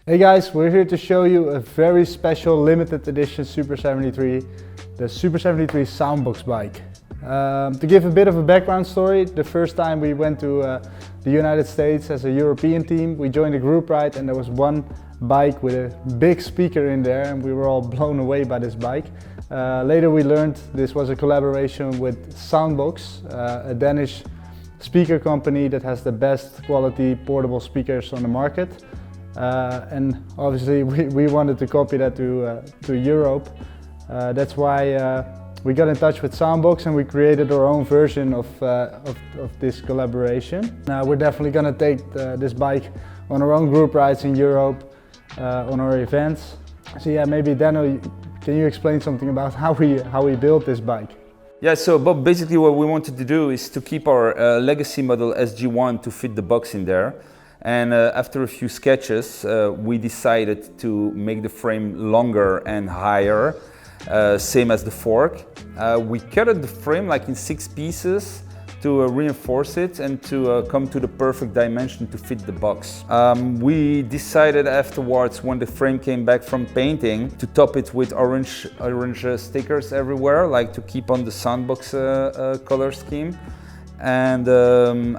Hey guys, we're here to show you a very special limited edition Super 73, the Super 73 Soundboks bike. To give a bit of a background story, the first time we went to the United States as a European team, we joined a group ride and there was one bike with a big speaker in there and we were all blown away by this bike. Later we learned this was a collaboration with SOUNDBOKS, a Danish speaker company that has the best quality portable speakers on the market. And obviously we wanted to copy that to Europe. That's why we got in touch with SOUNDBOKS and we created our own version of this collaboration. Now we're definitely going to take this bike on our own group rides in Europe, on our events. So yeah, maybe Daniel, can you explain something about how we built this bike? Yeah, so Bob, basically what we wanted to do is to keep our legacy model SG1 to fit the box in there. And after a few sketches, we decided to make the frame longer and higher, same as the fork. We cut the frame like in 6 pieces to reinforce it and to come to the perfect dimension to fit the box. We decided afterwards, when the frame came back from painting, to top it with orange stickers everywhere, like to keep on the SOUNDBOKS color scheme. And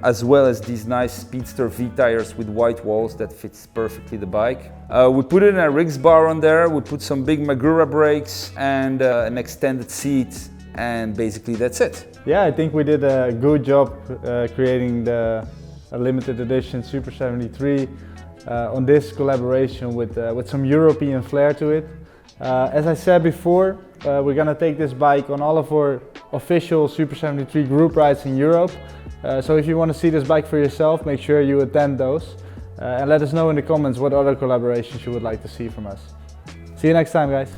as well as these nice Speedster V tires with white walls that fits perfectly the bike. We put in a Riggs bar on there, we put some big Magura brakes and an extended seat, and basically that's it. Yeah, I think we did a good job creating a limited edition Super 73 on this collaboration with some European flair to it. As I said before, we're gonna take this bike on all of our official Super 73 group rides in Europe. So if you want to see this bike for yourself, make sure you attend those. And let us know in the comments what other collaborations you would like to see from us. See you next time, guys.